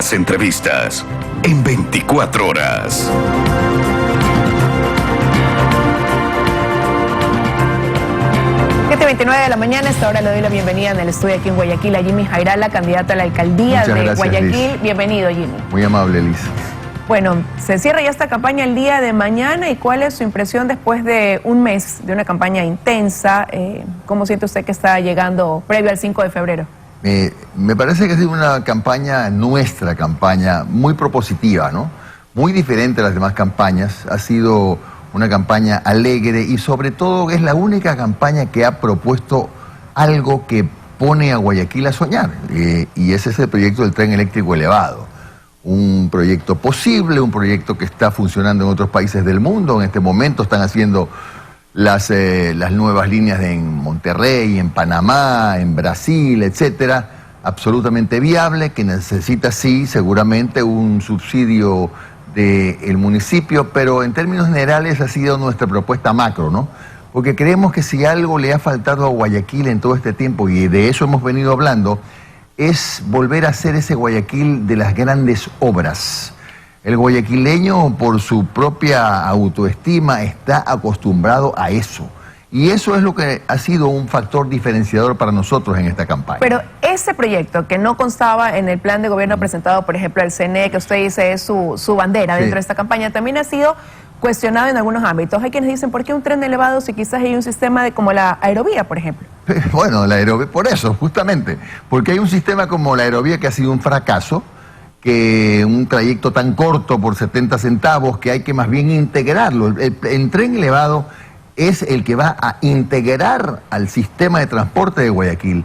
las entrevistas en 24 horas. Siete 29 de la mañana, a esta hora le doy la bienvenida en el estudio aquí en Guayaquil a Jimmy Jairala, candidato a la alcaldía Muchas de gracias, Guayaquil. Liz. Bienvenido, Jimmy. Muy amable, Liz. Bueno, se cierra ya esta campaña el día de mañana. ¿Y cuál es su impresión después de un mes de una campaña intensa? ¿Cómo siente usted que está llegando previo al 5 de febrero? Me parece que ha sido una campaña, nuestra campaña, muy propositiva, ¿no? Muy diferente a las demás campañas. Ha sido una campaña alegre y sobre todo es la única campaña que ha propuesto algo que pone a Guayaquil a soñar. Y ese es el proyecto del tren eléctrico elevado. Un proyecto posible, un proyecto que está funcionando en otros países del mundo. En este momento están haciendo las nuevas líneas en Monterrey, en Panamá, en Brasil, etcétera. Absolutamente viable, que necesita sí, seguramente un subsidio del municipio, pero en términos generales ha sido nuestra propuesta macro, ¿no? Porque creemos que si algo le ha faltado a Guayaquil en todo este tiempo, y de eso hemos venido hablando, es volver a ser ese Guayaquil de las grandes obras. El guayaquileño, por su propia autoestima, está acostumbrado a eso. Y eso es lo que ha sido un factor diferenciador para nosotros en esta campaña. Pero ese proyecto que no constaba en el plan de gobierno presentado, por ejemplo, al CNE, que usted dice es su bandera dentro de esta campaña, también ha sido cuestionado en algunos ámbitos. Hay quienes dicen, ¿por qué un tren elevado si quizás hay un sistema como la aerovía, por ejemplo? Bueno, la aerovía, por eso, justamente. Porque hay un sistema como la aerovía que ha sido un fracaso, que un trayecto tan corto por 70 centavos, que hay que más bien integrarlo. El tren elevado es el que va a integrar al sistema de transporte de Guayaquil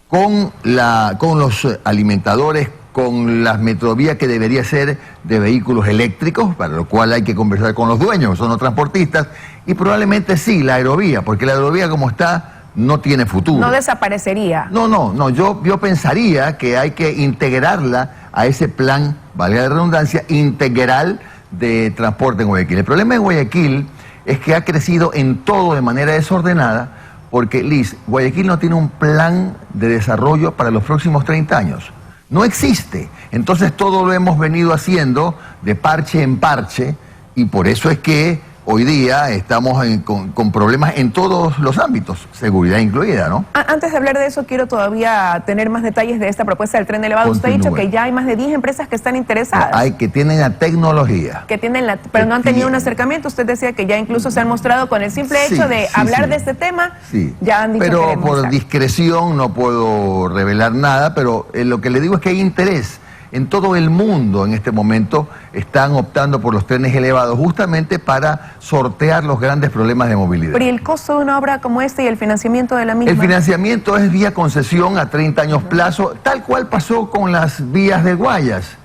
con los alimentadores, con las metrovías que debería ser de vehículos eléctricos, para lo cual hay que conversar con los dueños, son los transportistas, y probablemente sí, la aerovía, porque la aerovía como está no tiene futuro. No desaparecería. No, yo pensaría que hay que integrarla a ese plan, valga la redundancia, integral de transporte en Guayaquil. El problema de Guayaquil es que ha crecido en todo de manera desordenada, porque, Liz, Guayaquil no tiene un plan de desarrollo para los próximos 30 años. No existe. Entonces todo lo hemos venido haciendo de parche en parche, y por eso es que hoy día estamos con problemas en todos los ámbitos, seguridad incluida, ¿no? Antes de hablar de eso, quiero todavía tener más detalles de esta propuesta del tren elevado. Usted ha dicho que ya hay más de 10 empresas que están interesadas. Hay que tienen la tecnología. Pero no han tenido un acercamiento. Usted decía que ya incluso se han mostrado con el simple hecho de hablar de este tema. Sí. Ya han dicho que pero por discreción no puedo revelar nada, pero lo que le digo es que hay interés. En todo el mundo en este momento están optando por los trenes elevados justamente para sortear los grandes problemas de movilidad. Pero ¿y el costo de una obra como esta y el financiamiento de la misma? El financiamiento es vía concesión a 30 años plazo, tal cual pasó con las vías de Guayas.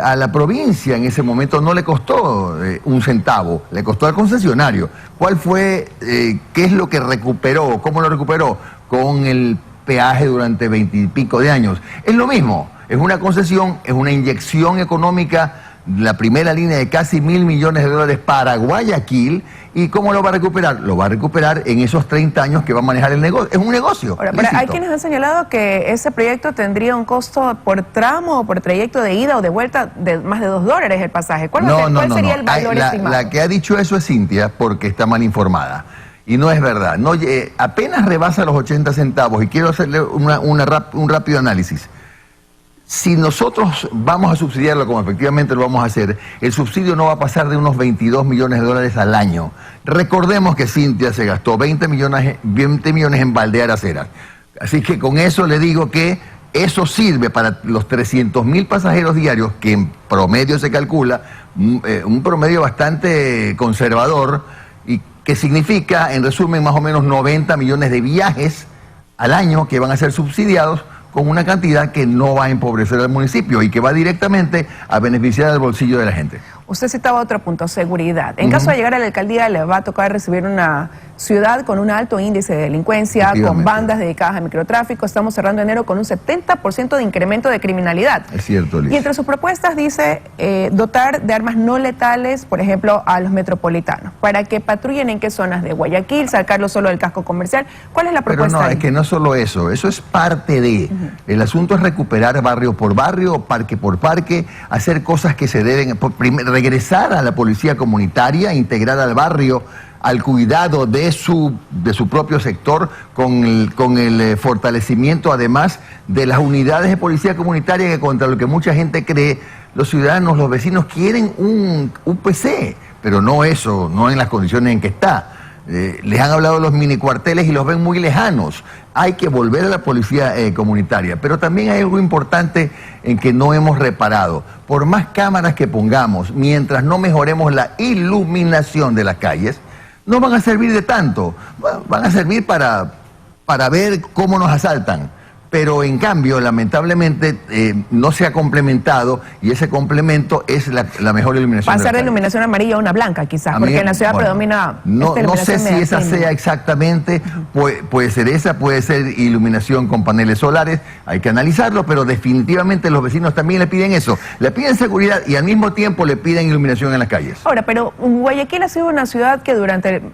A la provincia en ese momento no le costó un centavo, le costó al concesionario. ¿Cuál fue, qué es lo que recuperó, cómo lo recuperó? Con el peaje durante 20 y pico de años. Es lo mismo. Es una concesión, es una inyección económica, la primera línea de casi $1.000 millones para Guayaquil. ¿Y cómo lo va a recuperar? Lo va a recuperar en esos 30 años que va a manejar el negocio. Es un negocio. Ahora, pero hay quienes han señalado que ese proyecto tendría un costo por tramo o por trayecto de ida o de vuelta de más de $2 el pasaje. ¿Cuál sería el valor estimado? La que ha dicho eso es Cintia, porque está mal informada. Y no es verdad. No, apenas rebasa los 80 centavos. Y quiero hacerle un rápido análisis. Si nosotros vamos a subsidiarlo, como efectivamente lo vamos a hacer, el subsidio no va a pasar de unos $22 millones al año. Recordemos que Cintia se gastó 20 millones en baldear aceras. Así que con eso le digo que eso sirve para los 300.000 pasajeros diarios, que en promedio se calcula, un promedio bastante conservador, y que significa, en resumen, más o menos 90 millones de viajes al año que van a ser subsidiados, con una cantidad que no va a empobrecer al municipio y que va directamente a beneficiar al bolsillo de la gente. Usted citaba otro punto, seguridad. En caso de llegar a la alcaldía, le va a tocar recibir una ciudad con un alto índice de delincuencia, con bandas dedicadas al microtráfico. Estamos cerrando enero con un 70% de incremento de criminalidad. Es cierto, Liz. Y entre sus propuestas dice dotar de armas no letales, por ejemplo, a los metropolitanos, para que patrullen en qué zonas de Guayaquil, sacarlo solo del casco comercial. ¿Cuál es la propuesta? Pero no, ahí? es que no solo eso es parte de. El asunto es recuperar barrio por barrio, parque por parque, hacer cosas que se deben, regresar a la policía comunitaria, integrar al barrio al cuidado de su propio sector, con el fortalecimiento además de las unidades de policía comunitaria, que contra lo que mucha gente cree, los ciudadanos, los vecinos quieren un PC, pero no eso, no en las condiciones en que está. Les han hablado de los mini cuarteles y los ven muy lejanos. Hay que volver a la policía comunitaria, pero también hay algo importante en que no hemos reparado. Por más cámaras que pongamos, mientras no mejoremos la iluminación de las calles, no van a servir de tanto. Van a servir para ver cómo nos asaltan. Pero en cambio, lamentablemente, no se ha complementado, y ese complemento es la mejor iluminación. Pasar de iluminación amarilla a una blanca, quizás, porque en la ciudad predomina. No sé si esa sea exactamente, puede ser esa, puede ser iluminación con paneles solares, hay que analizarlo, pero definitivamente los vecinos también le piden eso. Le piden seguridad y al mismo tiempo le piden iluminación en las calles. Ahora, pero Guayaquil ha sido una ciudad que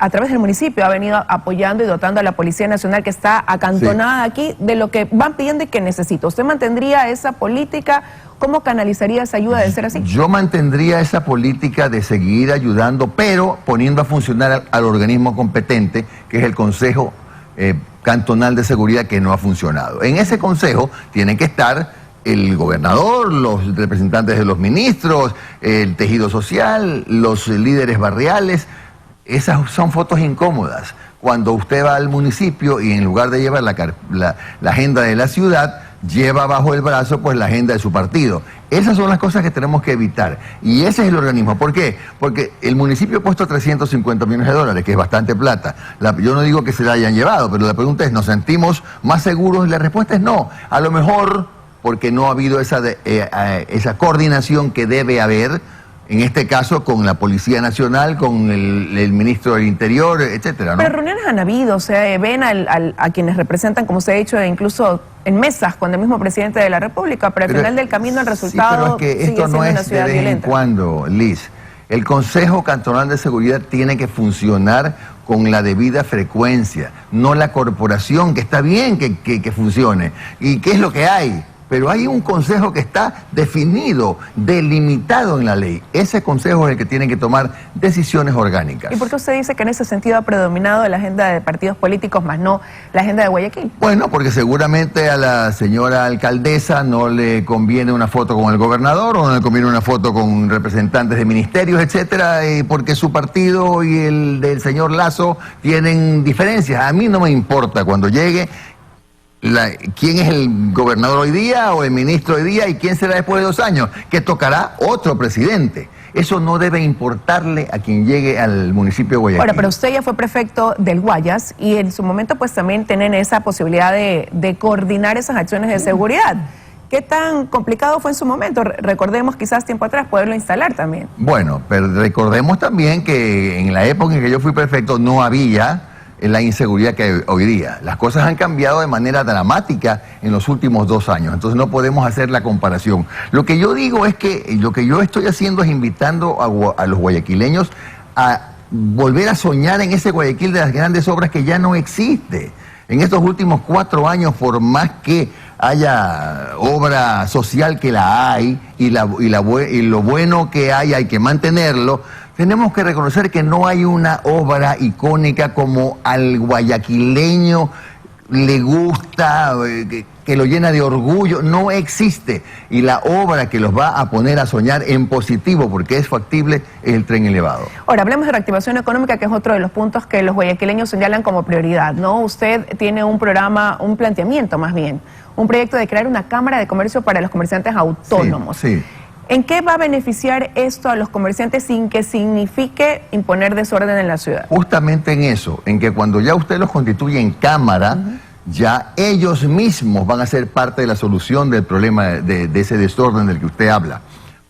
a través del municipio ha venido apoyando y dotando a la Policía Nacional, que está acantonada aquí, de lo que van pidiendo y que necesita. ¿Usted mantendría esa política? ¿Cómo canalizaría esa ayuda de ser así? Yo mantendría esa política de seguir ayudando, pero poniendo a funcionar al organismo competente, que es el Consejo Cantonal de Seguridad, que no ha funcionado. En ese consejo tienen que estar el gobernador, los representantes de los ministros, el tejido social, los líderes barriales. Esas son fotos incómodas. Cuando usted va al municipio y en lugar de llevar la agenda de la ciudad, lleva bajo el brazo pues la agenda de su partido. Esas son las cosas que tenemos que evitar. Y ese es el organismo. ¿Por qué? Porque el municipio ha puesto 350 millones de dólares, que es bastante plata. Yo no digo que se la hayan llevado, pero la pregunta es, ¿nos sentimos más seguros? Y la respuesta es no. A lo mejor porque no ha habido esa coordinación que debe haber, en este caso con la Policía Nacional, con el ministro del Interior, etcétera, ¿no? Pero reuniones han habido, o sea, ven a quienes representan, como se ha dicho, incluso en mesas con el mismo presidente de la República, pero al final del camino el resultado sí, pero es que esto no es de vez en cuando, Liz. El Consejo Cantonal de Seguridad tiene que funcionar con la debida frecuencia, no la corporación, que está bien que funcione. ¿Y qué es lo que hay? Pero hay un consejo que está definido, delimitado en la ley. Ese consejo es el que tiene que tomar decisiones orgánicas. ¿Y por qué usted dice que en ese sentido ha predominado la agenda de partidos políticos, más no la agenda de Guayaquil? Bueno, porque seguramente a la señora alcaldesa no le conviene una foto con el gobernador, o no le conviene una foto con representantes de ministerios, etcétera, porque su partido y el del señor Lasso tienen diferencias. A mí no me importa cuando llegue quién es el gobernador hoy día o el ministro hoy día y quién será después de 2 años, que tocará otro presidente. Eso no debe importarle a quien llegue al municipio de Guayaquil. Ahora, pero usted ya fue prefecto del Guayas y en su momento pues también tienen esa posibilidad de coordinar esas acciones de seguridad. ¿Qué tan complicado fue en su momento? Recordemos quizás tiempo atrás poderlo instalar también. Bueno, pero recordemos también que en la época en que yo fui prefecto no había la inseguridad que hay hoy día. Las cosas han cambiado de manera dramática en los últimos 2 años, entonces no podemos hacer la comparación. Lo que yo digo es que lo que yo estoy haciendo es invitando a los guayaquileños a volver a soñar en ese Guayaquil de las grandes obras que ya no existe. En estos últimos 4 años, por más que haya obra social, que la hay, y lo bueno que hay que mantenerlo, tenemos que reconocer que no hay una obra icónica como al guayaquileño le gusta, que lo llena de orgullo. No existe. Y la obra que los va a poner a soñar en positivo, porque es factible, es el tren elevado. Ahora, hablemos de reactivación económica, que es otro de los puntos que los guayaquileños señalan como prioridad, ¿no? Usted tiene un programa, un planteamiento más bien, un proyecto de crear una cámara de comercio para los comerciantes autónomos. Sí. ¿En qué va a beneficiar esto a los comerciantes sin que signifique imponer desorden en la ciudad? Justamente en eso, en que cuando ya usted los constituye en cámara, ya ellos mismos van a ser parte de la solución del problema de ese desorden del que usted habla.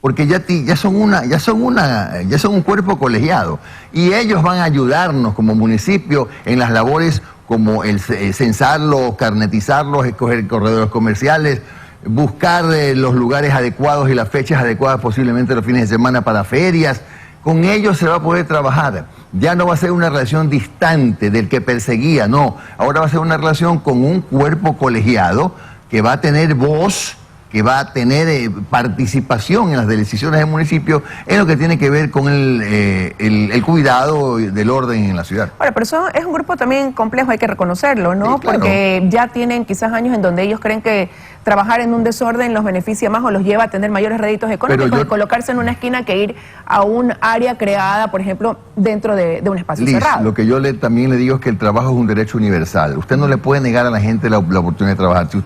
porque ya son un cuerpo colegiado y ellos van a ayudarnos como municipio en las labores como el censarlos, carnetizarlos, escoger corredores comerciales, buscar los lugares adecuados y las fechas adecuadas, posiblemente los fines de semana para ferias. Con ellos se va a poder trabajar. Ya no va a ser una relación distante del que perseguía, no. Ahora va a ser una relación con un cuerpo colegiado que va a tener voz, que va a tener participación en las decisiones del municipio en lo que tiene que ver con el cuidado del orden en la ciudad. Ahora, pero eso es un grupo también complejo, hay que reconocerlo, ¿no? Sí, claro. Porque ya tienen quizás años en donde ellos creen que trabajar en un desorden los beneficia más o los lleva a tener mayores réditos económicos y colocarse en una esquina que ir a un área creada, por ejemplo, dentro de un espacio Liz, cerrado. lo que yo también le digo es que el trabajo es un derecho universal. Usted no le puede negar a la gente la oportunidad de trabajar. Si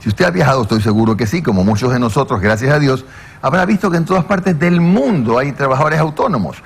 usted ha viajado, estoy seguro que sí, como muchos de nosotros, gracias a Dios, habrá visto que en todas partes del mundo hay trabajadores autónomos.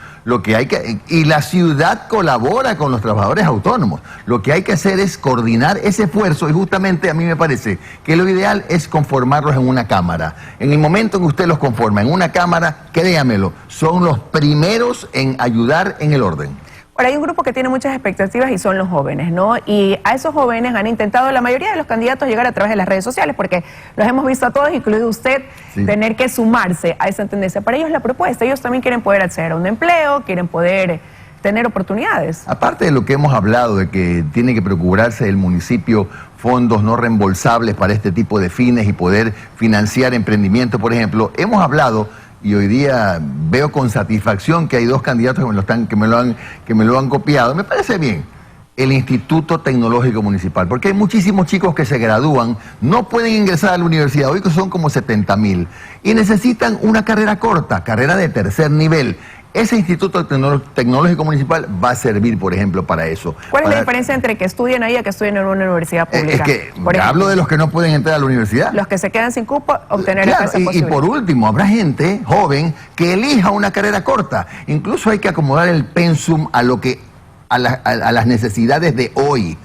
Y la ciudad colabora con los trabajadores autónomos. Lo que hay que hacer es coordinar ese esfuerzo y justamente a mí me parece que lo ideal es conformarlos en una cámara. En el momento en que usted los conforma en una cámara, créamelo, son los primeros en ayudar en el orden. Ahora, hay un grupo que tiene muchas expectativas y son los jóvenes, ¿no? Y a esos jóvenes han intentado la mayoría de los candidatos llegar a través de las redes sociales, porque los hemos visto a todos, incluido usted, sí, tener que sumarse a esa tendencia. Para ellos la propuesta, ellos también quieren poder acceder a un empleo, quieren poder tener oportunidades. Aparte de lo que hemos hablado, de que tiene que procurarse el municipio fondos no reembolsables para este tipo de fines y poder financiar emprendimiento, por ejemplo, hemos hablado. Y hoy día veo con satisfacción que hay dos candidatos que me lo han copiado. Me parece bien. El Instituto Tecnológico Municipal, porque hay muchísimos chicos que se gradúan, no pueden ingresar a la universidad, hoy que son como 70,000, y necesitan una carrera corta, carrera de tercer nivel. Ese Instituto Tecnológico Municipal va a servir, por ejemplo, para eso. ¿Cuál es la diferencia entre que estudien ahí y que estudien en una universidad pública? Es que hablo de los que no pueden entrar a la universidad. Los que se quedan sin cupo, obtener claro, esa posibilidad. Y por último, habrá gente joven que elija una carrera corta. Incluso hay que acomodar el pensum a las necesidades de hoy.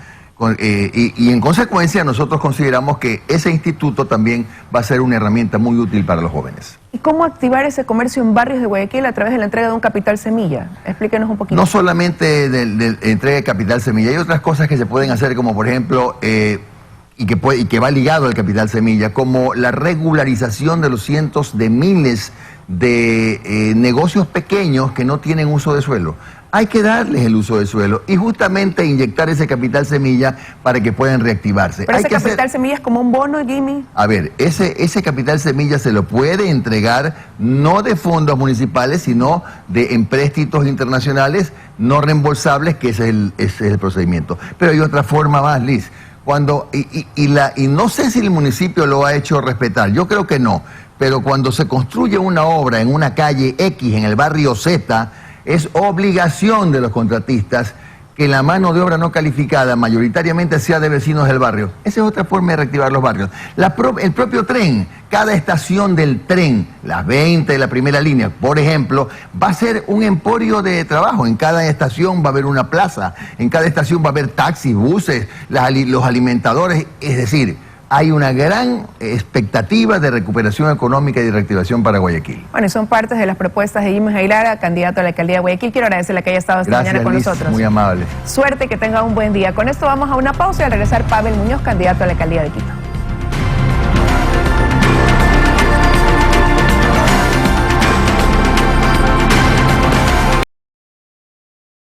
Y en consecuencia nosotros consideramos que ese instituto también va a ser una herramienta muy útil para los jóvenes. ¿Y cómo activar ese comercio en barrios de Guayaquil a través de la entrega de un capital semilla? Explíquenos un poquito. No solamente de entrega de capital semilla, hay otras cosas que se pueden hacer, como por ejemplo, y que va ligado al capital semilla, como la regularización de los cientos de miles de negocios pequeños que no tienen uso de suelo. Hay que darles el uso de suelo y justamente inyectar ese capital semilla para que puedan reactivarse. Pero ese capital semilla es como un bono, Jimmy. A ver, ese capital semilla se lo puede entregar no de fondos municipales, sino de empréstitos internacionales no reembolsables, que ese es el procedimiento. Pero hay otra forma más, Liz. Y no sé si el municipio lo ha hecho respetar, yo creo que no, pero cuando se construye una obra en una calle X, en el barrio Z, es obligación de los contratistas que la mano de obra no calificada mayoritariamente sea de vecinos del barrio. Esa es otra forma de reactivar los barrios. El propio tren, cada estación del tren, las 20 de la primera línea, por ejemplo, va a ser un emporio de trabajo. En cada estación va a haber una plaza, en cada estación va a haber taxis, buses, los alimentadores, es decir, hay una gran expectativa de recuperación económica y de reactivación para Guayaquil. Bueno, y son partes de las propuestas de Jimmy Jailara, candidato a la alcaldía de Guayaquil. Quiero agradecerle que haya estado esta mañana con nosotros. Muy amable. Suerte y que tenga un buen día. Con esto vamos a una pausa y al regresar Pavel Muñoz, candidato a la alcaldía de Quito.